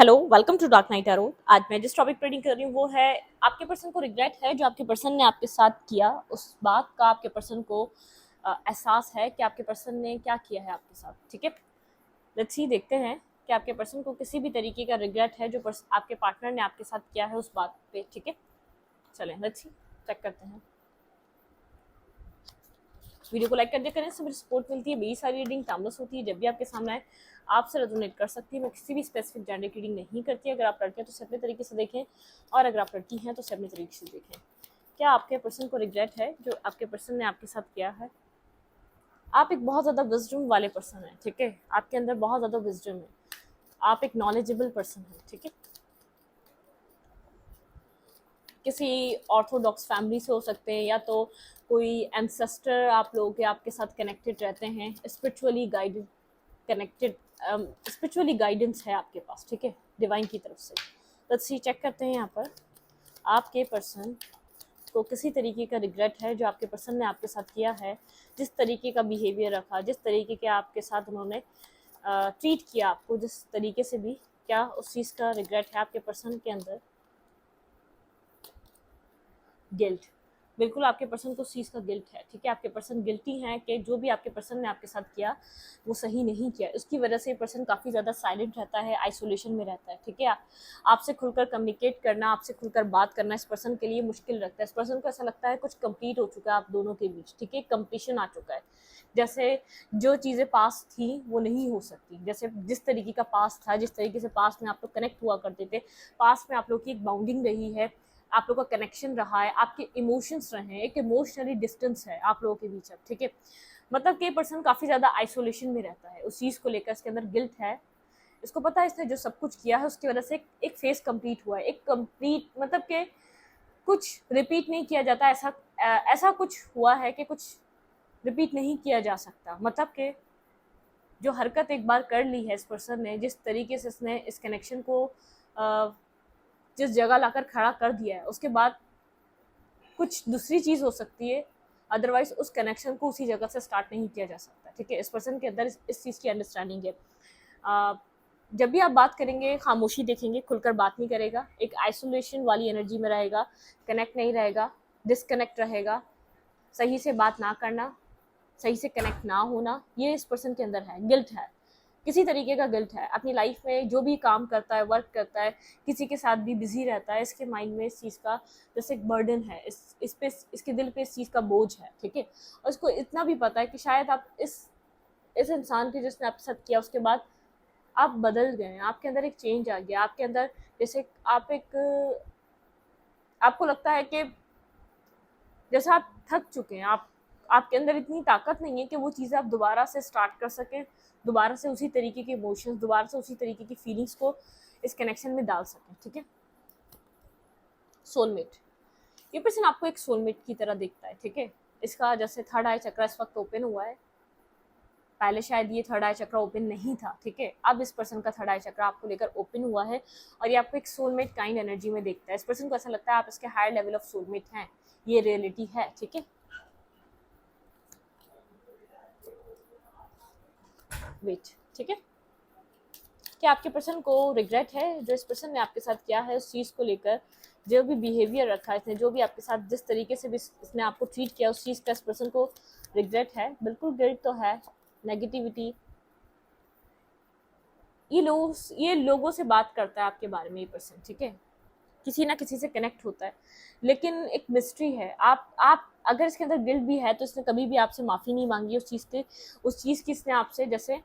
Hello, welcome to dark night tarot. आज मैं जिस टॉपिक पर रीडिंग कर रही हूँ वो है आपके पर्सन को रिग्रेट है जो आपके पर्सन ने आपके साथ किया। उस बात का आपके पर्सन को एहसास है कि आपके पर्सन ने क्या किया है आपके साथ। ठीक है, लेट्स सी, देखते हैं कि आपके पर्सन को किसी भी तरीके का रिग्रेट है जो आपके पार्टनर ने आपके साथ किया है उस बात पे। ठीक है, चलें लेट्स सी, चेक करते हैं। वीडियो को लाइक कर दिया करें, इससे मुझे सपोर्ट मिलती है। मेरी सारी रीडिंग टाइमलेस होती है, जब भी आपके सामने आए आपसे रेजोनेट कर सकती है। मैं किसी भी स्पेसिफिक जेंडर की रीडिंग नहीं करती। अगर आप लड़के हैं तो अपने तरीके से देखें, और अगर आप लड़की हैं तो अपने तरीके से देखें। क्या आपके पर्सन को रिग्रेट है जो आपके पर्सन ने आपके साथ किया है? आप एक बहुत ज़्यादा विजडम वाले पर्सन हैं। ठीक है, आपके अंदर बहुत ज़्यादा विजडम है, आप एक नॉलेजेबल पर्सन हैं। ठीक है, किसी ऑर्थोडॉक्स फैमिली से हो सकते हैं, या तो कोई एंसेस्टर आप लोग के आपके साथ कनेक्टेड रहते हैं, spiritually guided connected, spiritually guidance है आपके पास। ठीक है, डिवाइन की तरफ से। लेट्स सी, चेक करते हैं यहाँ पर आपके पर्सन को किसी तरीके का रिग्रेट है जो आपके पर्सन ने आपके साथ किया है। जिस तरीके का बिहेवियर रखा, जिस तरीके के आपके साथ उन्होंने ट्रीट किया आपको, जिस तरीके से भी, क्या उस चीज़ का रिग्रेट है आपके पर्सन के अंदर? गिल्ट, बिल्कुल आपके पर्सन को उस चीज़ का गिल्ट है। ठीक है, आपके पर्सन गिल्टी हैं कि जो भी आपके पर्सन ने आपके साथ किया वो सही नहीं किया। उसकी वजह से पर्सन काफ़ी ज़्यादा साइलेंट रहता है, आइसोलेशन में रहता है। ठीक है, आपसे खुलकर कम्युनिकेट करना, आपसे खुलकर बात करना इस पर्सन के लिए मुश्किल लगता है। इस पर्सन को ऐसा लगता है कुछ कंप्लीट हो चुका है आप दोनों के बीच। ठीक है, कंपटीशन आ चुका है, जैसे जो चीज़ें पास थी वो नहीं हो सकती। जैसे जिस तरीके का पास था, जिस तरीके से पास में आप लोग कनेक्ट हुआ करते थे, पास में आप लोग की एक बाउंडिंग रही है, आप लोगों का कनेक्शन रहा है, आपके इमोशंस रहे हैं, एक इमोशनली डिस्टेंस है आप लोगों के बीच अब। ठीक है, मतलब कि पर्सन काफ़ी ज़्यादा आइसोलेशन में रहता है, उस चीज़ को लेकर इसके अंदर गिल्ट है। इसको पता है इसने जो सब कुछ किया है उसकी वजह से एक फेज कंप्लीट हुआ है, एक कंप्लीट मतलब कि कुछ रिपीट नहीं किया जाता। ऐसा कुछ हुआ है कि कुछ रिपीट नहीं किया जा सकता। मतलब कि जो हरकत एक बार कर ली है इस पर्सन ने, जिस तरीके से इसने इस कनेक्शन को जिस जगह लाकर खड़ा कर दिया है, उसके बाद कुछ दूसरी चीज़ हो सकती है, अदरवाइज उस कनेक्शन को उसी जगह से स्टार्ट नहीं किया जा सकता। ठीक है, इस पर्सन के अंदर इस चीज़ की अंडरस्टैंडिंग है। जब भी आप बात करेंगे खामोशी देखेंगे, खुलकर बात नहीं करेगा, एक आइसोलेशन वाली एनर्जी में रहेगा, कनेक्ट नहीं रहेगा, डिसकनेक्ट रहेगा, सही से बात ना करना, सही से कनेक्ट ना होना, ये इस पर्सन के अंदर है। गिल्ट है, किसी तरीके का गिल्ट है। अपनी लाइफ में जो भी काम करता है, वर्क करता है, किसी के साथ भी बिजी रहता है, इसके माइंड में इस चीज़ का जैसे एक बर्डन है, इस पे, इसके दिल पे इस चीज़ का बोझ है। ठीक है, और इसको इतना भी पता है कि शायद आप इस इंसान के जिसने आपके साथ किया उसके बाद आप बदल गए, आपके अंदर एक चेंज आ गया। आपके अंदर जैसे आप एक, आपको लगता है कि जैसे आप थक चुके हैं, आपके अंदर इतनी ताकत नहीं है कि वो चीज़ें आप दोबारा से स्टार्ट कर सकें, दोबारा से उसी तरीके के इमोशंस, दोबारा से उसी तरीके की फीलिंग्स को इस कनेक्शन में डाल सकें। ठीक है, सोलमेट, ये पर्सन आपको एक सोलमेट की तरह देखता है। ठीक है, इसका जैसे थर्ड आई चक्र इस वक्त ओपन हुआ है, पहले शायद ये थर्ड आई चक्र ओपन नहीं था। ठीक है, अब इस पर्सन का थर्ड आई चक्र आपको लेकर ओपन हुआ है, और ये आपको एक सोलमेट काइंड एनर्जी में देखता है। इस पर्सन को ऐसा लगता है आप इसके हायर लेवल ऑफ सोलमेट हैं, ये रियलिटी है। ठीक है, वेट, ठीक है, कि आपके पर्सन को रिग्रेट है जो इस पर्सन ने आपके साथ किया है, उस चीज़ को लेकर जो भी बिहेवियर रखा है इसने, जो भी आपके साथ जिस तरीके से भी इसने आपको ट्रीट किया, उस चीज़ का इस पर्सन को रिग्रेट है। बिल्कुल गिल्ट तो है, नेगेटिविटी, ये लोगों से बात करता है आपके बारे में ये पर्सन। ठीक है, किसी ना किसी से कनेक्ट होता है, लेकिन एक मिस्ट्री है। आप अगर इसके अंदर गिल्ट भी है तो इसने कभी भी आपसे माफ़ी नहीं मांगी उस चीज़ की इसने आपसे जैसे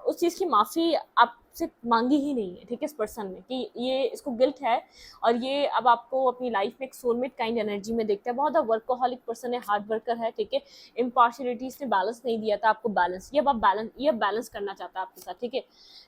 उस चीज़ की माफ़ी आपसे मांगी ही नहीं है। ठीक है, इस पर्सन ने, कि ये इसको गिल्ट है, और ये अब आपको अपनी लाइफ में एक सोलमेट काइंड एनर्जी में देखता है। बहुत ज़्यादा वर्कोहॉलिक पर्सन है, हार्ड वर्कर है। ठीक है, इम्पार्शियलिटी इसने बैलेंस नहीं दिया था आपको, बैलेंस, ये अब बैलेंस करना चाहता है आपके साथ। ठीक है,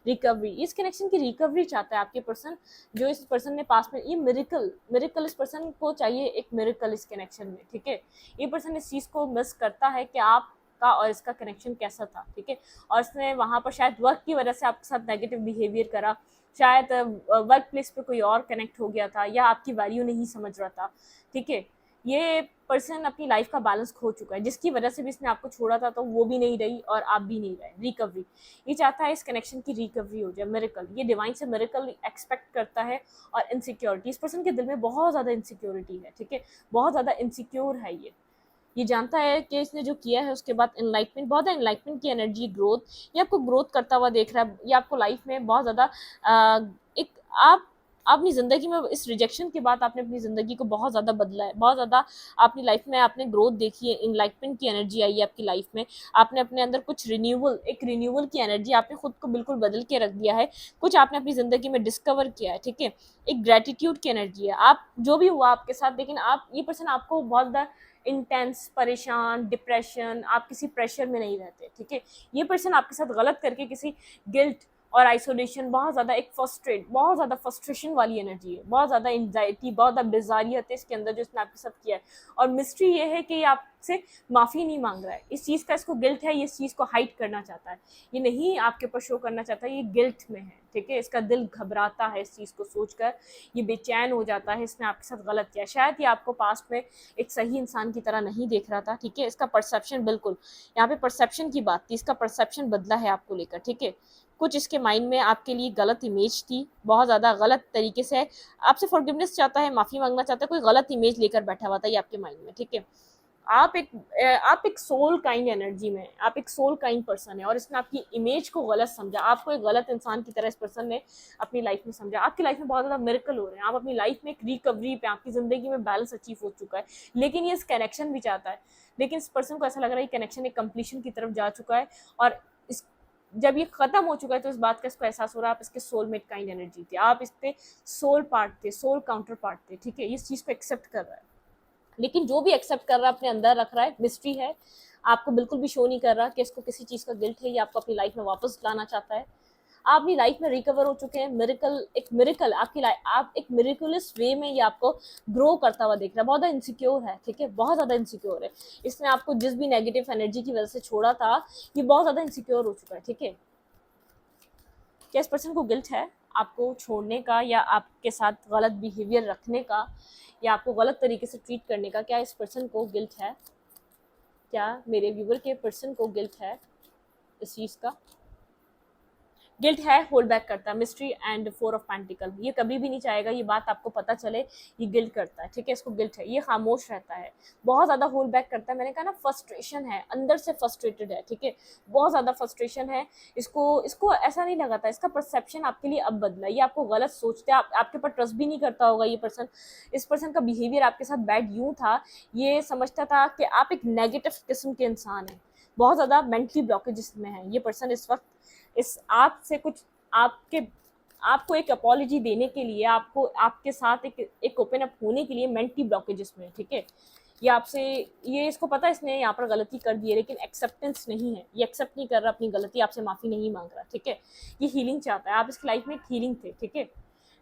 रिकवरी, इस कनेक्शन की रिकवरी चाहता है आपके पर्सन, जो इस पर्सन ने पास में, ये मिरेकल इस पर्सन को चाहिए, एक मिरेकल इस कनेक्शन में। ठीक है, ये पर्सन इस चीज़ को मिस करता है कि आपका और इसका कनेक्शन कैसा था। ठीक है, और इसने वहाँ पर शायद वर्क की वजह से आपके साथ नेगेटिव बिहेवियर करा, शायद वर्क प्लेस पे कोई और कनेक्ट हो गया था, या आपकी वैल्यू नहीं समझ रहा था। ठीक है, ये पर्सन अपनी लाइफ का बैलेंस खो चुका है, जिसकी वजह से भी इसने आपको छोड़ा था, तो वो भी नहीं रही और आप भी नहीं रहे। रिकवरी, ये चाहता है इस कनेक्शन की रिकवरी हो जाए, मिरेकल, ये डिवाइन से मिरेकल एक्सपेक्ट करता है। और इनसिक्योरिटी, इस पर्सन के दिल में बहुत ज़्यादा इनसिक्योरिटी है, ठीक है, बहुत ज़्यादा इनसिक्योर है ये जानता है कि इसने जो किया है उसके बाद एनलाइटमेंट, बहुत ज़्यादा एनलाइटमेंट की एनर्जी, ग्रोथ, ये आपको ग्रोथ करता हुआ देख रहा है। ये आपको लाइफ में बहुत ज़्यादा एक आप अपनी ज़िंदगी में इस रिजेक्शन के बाद आपने अपनी ज़िंदगी को बहुत ज़्यादा बदला है, बहुत ज़्यादा अपनी लाइफ में आपने ग्रोथ देखी है, एनलाइटमेंट की एनर्जी आई है आपकी लाइफ में। आपने अपने अंदर कुछ रिन्यूअल, एक रिन्यूअल की एनर्जी, आपने खुद को बिल्कुल बदल के रख दिया है, कुछ आपने अपनी ज़िंदगी में डिस्कवर किया है, ठीक है। एक ग्रेटिट्यूड की एनर्जी है, आप जो भी हुआ आपके साथ, लेकिन आप, ये पर्सन आपको बहुत ज़्यादा इंटेंस, परेशान, डिप्रेशन, आप किसी प्रेशर में नहीं रहते, ठीक है। ये पर्सन आपके साथ गलत करके किसी गिल्ट और आइसोलेशन, बहुत ज़्यादा एक फ्रस्ट्रेट, बहुत ज़्यादा फ्रस्ट्रेशन वाली एनर्जी है, बहुत ज़्यादा एंजाइटी, बहुत ज़्यादा डिज़ारियत है इसके अंदर जो इसने आपके साथ किया है। और मिस्ट्री ये है कि ये आपसे माफ़ी नहीं मांग रहा है, इस चीज़ का इसको गिल्ट है, ये इस चीज़ को हाइड करना चाहता है, ये नहीं आपके ऊपर शो करना चाहता, ये गिल्ट में है, ठीक है। इसका दिल घबराता है इस चीज़ को सोचकर, ये बेचैन हो जाता है, इसने आपके साथ गलत किया, शायद ये आपको पास्ट में एक सही इंसान की तरह नहीं देख रहा था, ठीक है। इसका परसेप्शन, बिल्कुल यहाँ पे परसेप्शन की बात थी, इसका परसेप्शन बदला है आपको लेकर, ठीक है। कुछ इसके माइंड में आपके लिए गलत इमेज थी, बहुत ज़्यादा गलत तरीके से आपसे फॉरगिवनेस चाहता है, माफ़ी मांगना चाहता है, कोई गलत इमेज लेकर बैठा हुआ था ये आपके माइंड में, ठीक है। आप एक सोल काइंड एनर्जी में, आप एक सोल काइंड पर्सन है, और इसने आपकी इमेज को गलत समझा, आपको एक गलत इंसान की तरह इस पर्सन ने अपनी लाइफ में समझा। आपकी लाइफ में बहुत ज़्यादा मिरेकल हो रहे हैं, आप अपनी लाइफ में एक रिकवरी पे, आपकी ज़िंदगी में बैलेंस अचीव हो चुका है, लेकिन ये इस कनेक्शन भी चाहता है, लेकिन इस पर्सन को ऐसा लग रहा है कि कनेक्शन एक कंप्लीशन की तरफ जा चुका है, और इस जब ये खत्म हो चुका है तो इस बात का इसको एहसास हो रहा है, आप इसके सोलमेट काइंड एनर्जी थे, आप इसके सोल पार्ट थे, सोल काउंटर पार्ट थे, ठीक है। इस चीज़ को एक्सेप्ट कर रहा है, लेकिन जो भी एक्सेप्ट कर रहा है अपने अंदर रख रहा है, मिस्ट्री है, आपको बिल्कुल भी शो नहीं कर रहा कि इसको किसी चीज़ का गिल्ट है, ये आपको अपनी लाइफ में वापस लाना चाहता है। आप अपनी लाइफ में रिकवर हो चुके हैं, मिरेकल, एक मिरेकल आपकी लाइफ, आप एक मिरेकुलस वे में ये आपको ग्रो करता हुआ देख रहा है। बहुत ज़्यादा इनसिक्योर है, ठीक है, बहुत ज़्यादा इनसिक्योर है। इसने आपको जिस भी नेगेटिव एनर्जी की वजह से छोड़ा था, ये बहुत ज़्यादा इनसिक्योर हो चुका है, ठीक है। क्या इस पर्सन को गिल्ट है आपको छोड़ने का, या आपके साथ गलत बिहेवियर रखने का, या आपको गलत तरीके से ट्रीट करने का? क्या इस पर्सन को गिल्ट है? क्या मेरे व्यूवर के पर्सन को गिल्ट है इस चीज़ का? गिल्ट है, होल्ड बैक करता है, मिस्ट्री एंड 4 ऑफ पेंटिकल, ये कभी भी नहीं चाहेगा ये बात आपको पता चले, ये गिल्ट करता है, ठीक है। इसको गिल्ट है, ये खामोश रहता है, बहुत ज़्यादा होल्ड बैक करता है। मैंने कहा ना, फ्रस्ट्रेशन है, अंदर से फ्रस्ट्रेटेड है, ठीक है, बहुत ज़्यादा फ्रस्ट्रेशन है। इसको इसको ऐसा नहीं लगा था, इसका परसेप्शन आपके लिए अब बदला, ये आपको गलत सोचते हैं, आपके ऊपर ट्रस्ट भी नहीं करता होगा ये पर्सन। इस पर्सन का बिहेवियर आपके साथ बैड यूँ था, ये समझता था कि आप एक नेगेटिव किस्म के इंसान हैं, बहुत ज़्यादा मेंटली ब्लॉकेज में है ये पर्सन इस वक्त। इस आपसे कुछ आपके आपको एक अपॉलॉजी देने के लिए, आपको आपके साथ एक ओपन अप होने के लिए मेंटली ब्लॉकेजेस में, ठीक है। ये आपसे, ये इसको पता है इसने यहाँ पर गलती कर दी है, लेकिन एक्सेप्टेंस नहीं है, ये एक्सेप्ट नहीं कर रहा अपनी गलती, आपसे माफ़ी नहीं मांग रहा, ठीक है। ये हीलिंग चाहता है, आप इसकी लाइफ में एक हीलिंग थे, ठीक है।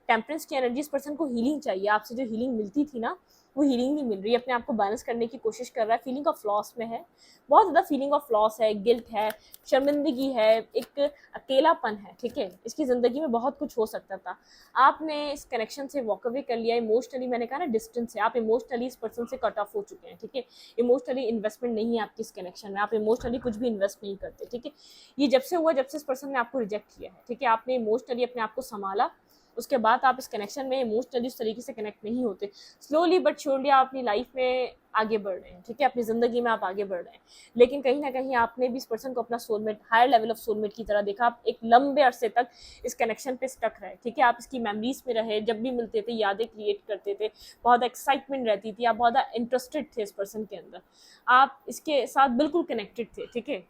टेम्परेंस की एनर्जी, इस पर्सन को हीलिंग चाहिए, आपसे जो हीलिंग मिलती थी ना, वो हीलिंग नहीं मिल रही है, अपने आप को बैलेंस करने की कोशिश कर रहा है, फीलिंग ऑफ लॉस में है, बहुत ज़्यादा फीलिंग ऑफ लॉस है, गिल्ट है, शर्मिंदगी है, एक अकेलापन है, ठीक है। इसकी ज़िंदगी में बहुत कुछ हो सकता था, आपने इस कनेक्शन से वॉक अवे कर लिया इमोशनली। मैंने कहा ना, डिस्टेंस है, आप इमोशनली इस पर्सन से कट ऑफ हो चुके हैं, ठीक है। इमोशनली इन्वेस्टमेंट नहीं है आपकी इस कनेक्शन में, आप इमोशनली कुछ भी इन्वेस्ट नहीं करते, ठीक है। ये जब से हुआ, जब से इस पर्सन ने आपको रिजेक्ट किया है, ठीक है, आपने इमोशनली अपने आप को संभाला, उसके बाद आप इस कनेक्शन में इमोशनली उस तरीके से कनेक्ट नहीं होते। स्लोली बट श्योरली आप अपनी लाइफ में आगे बढ़ रहे हैं, ठीक है, अपनी ज़िंदगी में आप आगे बढ़ रहे हैं, लेकिन कहीं ना कहीं आपने भी इस पर्सन को अपना soulmate, higher level of soulmate की तरह देखा। आप एक लंबे अरसे तक इस कनेक्शन पे स्टक रहे, ठीक है, आप इसकी मेमोरीज में रहे, जब भी मिलते थे यादें क्रिएट करते थे, बहुत एक्साइटमेंट रहती थी, आप बहुत ज़्यादा इंटरेस्टेड थे इस पर्सन के अंदर, आप इसके साथ बिल्कुल कनेक्टेड थे, ठीक है।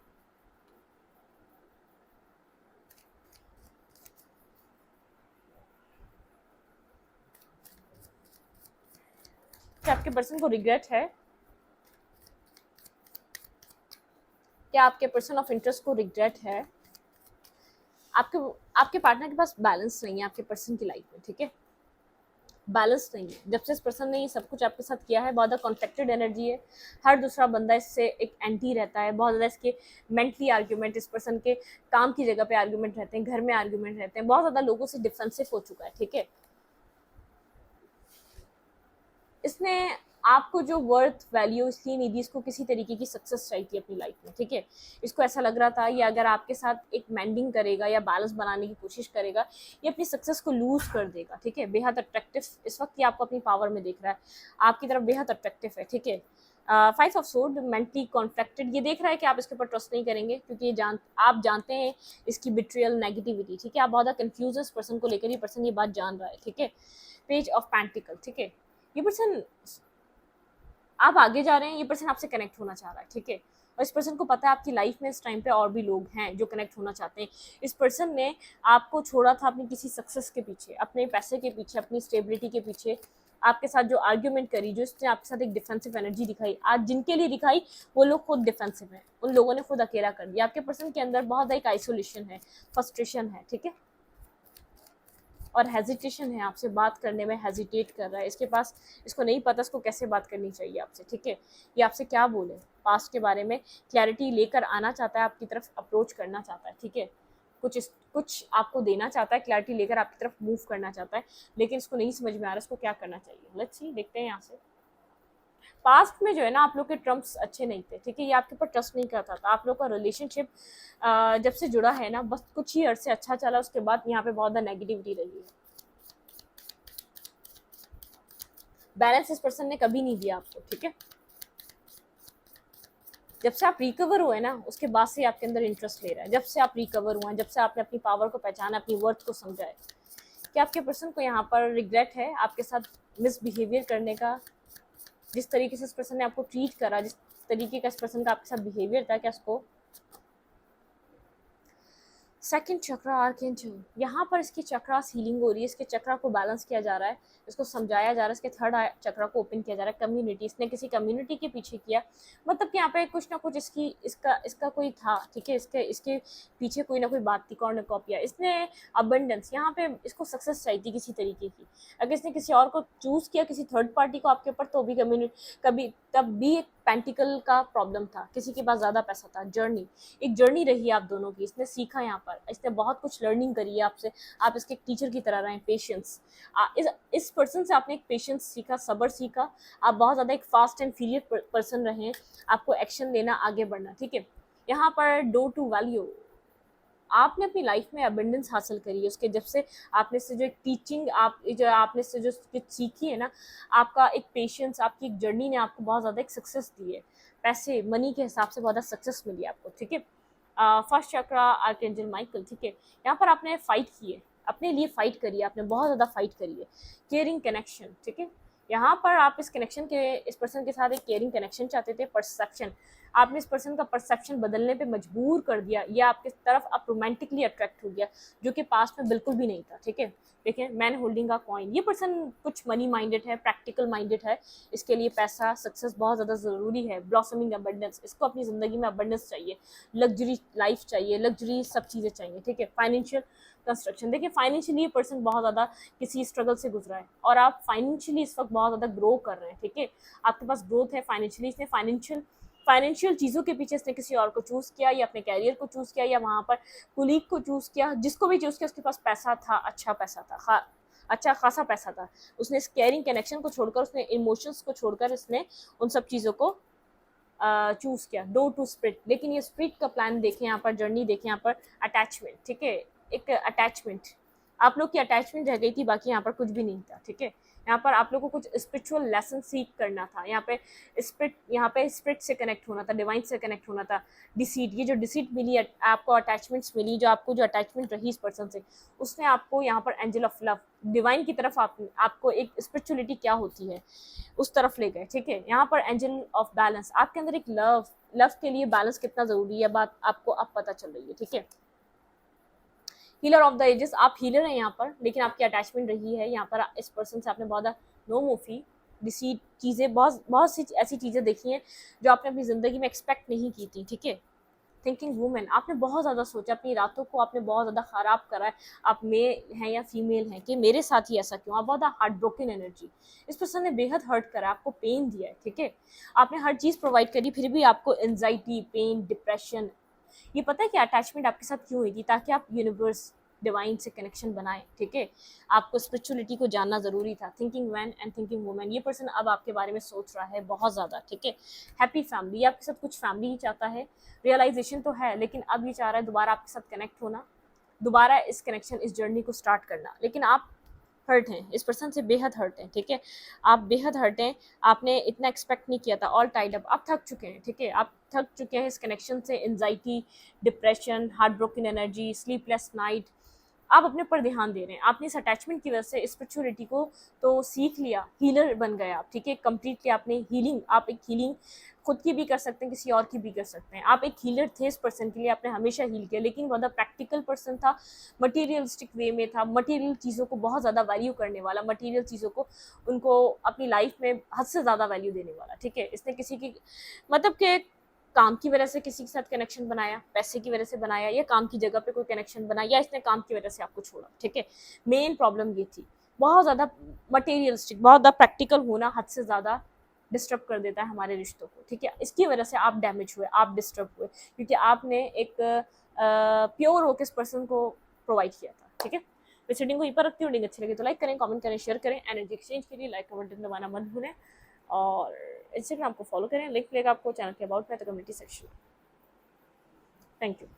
आपके पर्सन को रिग्रेट है? क्या आपके पर्सन ऑफ इंटरेस्ट को रिग्रेट है? आपके आपके पार्टनर के पास बैलेंस नहीं है आपके पर्सन की लाइफ में, ठीक है, बैलेंस नहीं है। जब से इस पर्सन ने ये सब कुछ आपके साथ किया है, बहुत ज़्यादा कॉन्फ्लिक्टेड एनर्जी है, हर दूसरा बंदा इससे एक एंटी रहता है, बहुत ज़्यादा इसके मेंटली आर्ग्यूमेंट, इस पर्सन के काम की जगह पे आर्ग्यूमेंट रहते हैं, घर में आर्ग्यूमेंट रहते हैं, बहुत ज़्यादा लोगों से डिफेंसिव हो चुका है, ठीक है। इसने आपको जो वर्थ वैल्यू इसलिए नहीं दी, इसको किसी तरीके की सक्सेस चाहिए थी अपनी लाइफ में, ठीक है। इसको ऐसा लग रहा था ये अगर आपके साथ एक मेंडिंग करेगा या बैलेंस बनाने की कोशिश करेगा, ये अपनी सक्सेस को लूज कर देगा, ठीक है। बेहद अट्रैक्टिव इस वक्त ये आपको अपनी पावर में देख रहा है, आपकी तरफ बेहद अट्रैक्टिव है, ठीक है। 5 ऑफ सोर्ड, मेंटली कॉन्फ्लिक्टेड, ये देख रहा है कि आप इसके ऊपर ट्रस्ट नहीं करेंगे क्योंकि आप जानते हैं इसकी बिट्रियल नेगेटिविटी, ठीक है। आप बहुत कंफ्यूज है इस पर्सन को लेकर, ये पर्सन ये बात जान रहा है, ठीक है। पेज ऑफ पेंटिकल, ठीक है। ये पर्सन, आप आगे जा रहे हैं, ये पर्सन आपसे कनेक्ट होना चाह रहा है, ठीक है। और इस पर्सन को पता है आपकी लाइफ में इस टाइम पे और भी लोग हैं जो कनेक्ट होना चाहते हैं। इस पर्सन ने आपको छोड़ा था अपनी किसी सक्सेस के पीछे, अपने पैसे के पीछे, अपनी स्टेबिलिटी के पीछे, आपके साथ जो आर्ग्यूमेंट करी, जो इसने आपके साथ एक डिफेंसिव एनर्जी दिखाई, आज जिनके लिए दिखाई वो लोग खुद डिफेंसिव हैं, उन लोगों ने खुद अकेला कर दिया। आपके पर्सन के अंदर बहुत एक आइसोलेशन है, फ्रस्ट्रेशन है, ठीक है, और हेजिटेशन है, आपसे बात करने में हेजिटेट कर रहा है। इसके पास, इसको नहीं पता इसको कैसे बात करनी चाहिए आपसे, ठीक है। ये आपसे क्या बोले, पास्ट के बारे में क्लैरिटी लेकर आना चाहता है, आपकी तरफ अप्रोच करना चाहता है, ठीक है। कुछ आपको देना चाहता है, क्लैरिटी लेकर आपकी तरफ मूव करना चाहता है, लेकिन इसको नहीं समझ में आ रहा इसको क्या करना चाहिए। लेट्स सी, देखते हैं यहाँ से। पास्ट में जो है ना आप लोग के ट्रम्प्स अच्छे नहीं थे, ठीक है। ये आपके ऊपर ट्रस्ट नहीं करता था। आप लोग का रिलेशनशिप जब से जुड़ा है ना, बस कुछ ही अर्से अच्छा चला, उसके बाद यहाँ पे बहुत ज़्यादा नेगेटिविटी रही है। बैलेंस इस पर्सन ने कभी नहीं दिया आपको, ठीक है। जब से आप रिकवर हुए ना, उसके बाद से आपके अंदर इंटरेस्ट ले रहा है। जब से आप रिकवर हुए हैं, जब से आपने अपनी पावर को पहचाना, अपनी वर्थ को समझा है, कि आपके पर्सन को यहाँ पर रिग्रेट है आपके साथ मिसबिहेवियर करने का। जिस तरीके से इस पर्सन ने आपको ट्रीट करा, जिस तरीके का इस पर्सन का आपके साथ बिहेवियर था, क्या उसको सेकंड चक्रा आर्कएंजल, यहाँ पर इसकी चक्रास हीलिंग हो रही है, इसके चक्रा को बैलेंस किया जा रहा है, इसको समझाया जा रहा है, इसके थर्ड चक्रा को ओपन किया जा रहा है। कम्युनिटी, इसने किसी कम्युनिटी के पीछे किया, मतलब कि यहाँ पे कुछ ना कुछ इसका कोई था, ठीक है। इसके पीछे कोई ना कोई बात थी, कॉर्नकॉपिया। इसने अबंडेंस, यहाँ पे इसको सक्सेस चाहिए थी किसी तरीके की। अगर इसने किसी और को चूज किया, किसी थर्ड पार्टी को आपके ऊपर, तो भी तब भी एक पेंटिकल का प्रॉब्लम था, किसी के पास ज्यादा पैसा था। एक जर्नी रही आप दोनों की, इसने सीखा, यहाँ पर इसने बहुत कुछ लर्निंग करी है आपसे, आप इसके टीचर की तरह रहे। पेशेंस, इस पर्सन से आपने एक पेशेंस सीखा, सब्र सीखा। आप बहुत ज़्यादा एक फास्ट एंड फ्यूरियस पर्सन रहे, आपको एक्शन लेना, आगे बढ़ना, ठीक है। यहाँ पर डोर टू वैल्यू, आपने अपनी लाइफ में अबंडेंस हासिल करी है उसके, जब से आपने से जो एक टीचिंग आपने से जो सीखी है ना, आपका एक पेशेंस, आपकी एक जर्नी ने आपको बहुत ज़्यादा एक सक्सेस दी है। पैसे, मनी के हिसाब से बहुत ज़्यादा सक्सेस मिली आपको, ठीक है। फर्स्ट चक्रा आर्कएंजल माइकल, ठीक है। यहाँ पर आपने फाइट की है, अपने लिए फाइट करी है, आपने बहुत ज़्यादा फाइट करी है। केयरिंग कनेक्शन, ठीक है। यहाँ पर आप इस पर्सन के साथ एक केयरिंग कनेक्शन चाहते थे। परसेप्शन, आपने इस पर्सन का परसेप्शन बदलने पे मजबूर कर दिया, या आपके तरफ आप रोमांटिकली अट्रैक्ट हो गया, जो कि पास्ट में बिल्कुल भी नहीं था, ठीक है। देखिए, मैन होल्डिंग का कॉइन, ये पर्सन कुछ मनी माइंडेड है, प्रैक्टिकल माइंडेड है, इसके लिए पैसा, सक्सेस बहुत ज़्यादा ज़रूरी है। ब्लॉसमिंग अबंडेंस, इसको अपनी ज़िंदगी में अबंडेंस चाहिए, लग्जरी लाइफ चाहिए, लग्जरी सब चीज़ें चाहिए, ठीक है। फाइनेंशियल कंस्ट्रक्शन, देखिए फाइनेंशियली ये पर्सन बहुत ज़्यादा किसी स्ट्रगल से गुजरा है, और आप फाइनेंशियली इस वक्त बहुत ज़्यादा ग्रो कर रहे हैं, ठीक है। आपके पास ग्रोथ है फाइनेंशियली। इसने फाइनेंशियल चीज़ों के पीछे इसने किसी और को चूज़ किया, या अपने कैरियर को चूज़ किया, या वहाँ पर कुलीग को चूज़ किया, जिसको भी चूज़ किया उसके पास पैसा था, अच्छा पैसा था, अच्छा खासा पैसा था। उसने इस केयरिंग कनेक्शन को छोड़कर, उसने इमोशंस को छोड़कर, इसने उन सब चीज़ों को चूज़ किया। डोर टू स्प्रिट, लेकिन ये स्प्रिट का प्लान देखें, यहाँ पर जर्नी देखें, यहाँ पर अटैचमेंट, ठीक है। एक अटैचमेंट, आप लोग की अटैचमेंट रह गई थी, बाकी यहाँ पर कुछ भी नहीं था, ठीक है। यहाँ पर आप लोग को कुछ स्पिरिचुअल लेसन सीख करना था, यहाँ पे स्पिरिट से कनेक्ट होना था, डिवाइन से कनेक्ट होना था। डिसीट, ये जो डिसीट मिली आपको, अटैचमेंट्स मिली, जो अटैचमेंट रही इस पर्सन से, उसने आपको यहाँ पर एंजल ऑफ लव, डिवाइन की तरफ आपको एक स्पिरिचुअलिटी क्या होती है उस तरफ ले गए, ठीक है। यहाँ पर एंजल ऑफ बैलेंस, आपके अंदर एक लव के लिए बैलेंस कितना जरूरी है, बात आपको अब पता चल रही है, ठीक है। हीलर ऑफ द एजेस, आप हीलर हैं यहाँ पर, लेकिन आपकी अटैचमेंट रही है यहाँ पर इस पर्सन से, आपने बहुत नो मोफी, डिसीट चीज़ें, बहुत सी ऐसी चीज़ें देखी हैं जो आपने अपनी ज़िंदगी में एक्सपेक्ट नहीं की थी, ठीक है। थिंकिंग वूमेन, आपने बहुत ज़्यादा सोचा, अपनी रातों को आपने बहुत ज़्यादा ख़राब करा है। आप मेल हैं या फीमेल हैं, कि मेरे साथ ही ऐसा क्यों, आप बहुत हार्ट ब्रोकन एनर्जी, इस पर्सन ने बेहद हर्ट करा, आपको पेन दिया है, ठीक है। आपने हर चीज़ प्रोवाइड करी, फिर भी आपको एंजाइटी, पेन, डिप्रेशन। ये पता है कि अटैचमेंट आपके साथ क्यों हुई थी, ताकि आप यूनिवर्स, डिवाइन से कनेक्शन बनाएं, ठीक है। आपको स्पिरिचुअलिटी को जानना ज़रूरी था। Thinking man and thinking women, ये पर्सन अब आपके बारे में सोच रहा है बहुत ज़्यादा, ठीक है। हैप्पी फैमिली, आपके साथ कुछ फैमिली ही चाहता है, रियलाइजेशन तो है, लेकिन अब ये चाह रहा है दोबारा आपके साथ कनेक्ट होना, दोबारा इस कनेक्शन, इस जर्नी को स्टार्ट करना। लेकिन आप हर्ट हैं, इस पर्सन से बेहद हर्ट हैं, ठीक है। आप बेहद हर्ट हैं, आपने इतना एक्सपेक्ट नहीं किया था, ऑल टाइड अप, आप थक चुके हैं, ठीक है। आप थक चुके हैं इस कनेक्शन से, anxiety, depression, heart broken energy, sleepless night. आप अपने पर ध्यान दे रहे हैं, आपने इस अटैचमेंट की वजह से स्पिरिचुअलिटी को तो सीख लिया, हीलर बन गए आप, ठीक है। कंप्लीटली आपने हीलिंग, आप एक हीलिंग खुद की भी कर सकते हैं, किसी और की भी कर सकते हैं। आप एक हीलर थे इस पर्सन के लिए, आपने हमेशा हील किया, लेकिन वो प्रैक्टिकल पर्सन था, मटेरियलिस्टिक वे में था, मटेरियल चीज़ों को बहुत ज़्यादा वैल्यू करने वाला, मटेरियल चीज़ों को उनको अपनी लाइफ में हद से ज़्यादा वैल्यू देने वाला, ठीक है। इसने किसी की मतलब के काम की वजह से किसी के साथ कनेक्शन बनाया, पैसे की वजह से बनाया, या काम की जगह पे कोई कनेक्शन बनाया, या इसने काम की वजह से आपको छोड़ा, ठीक है। मेन प्रॉब्लम ये थी, बहुत ज़्यादा मटेरियलिस्टिक, बहुत ज़्यादा प्रैक्टिकल होना हद से ज़्यादा डिस्टर्ब कर देता है हमारे रिश्तों को, ठीक है। इसकी वजह से आप डैमेज हुए, आप डिस्टर्ब हुए, क्योंकि आपने एक प्योर होकर इस पर्सन को प्रोवाइड किया था, ठीक है। इस रीडिंग को यहीं पर रखती हूँ। रीडिंग अच्छी लगी तो लाइक करें, कमेंट करें, शेयर करें। एनर्जी एक्सचेंज के लिए लाइक कमेंट दबाना मत भूलें, और इंस्टाग्राम को फॉलो करें, लिंक मिलेगा आपको चैनल के अबाउट में, तो कम्युनिटी सेक्शन। Thank you.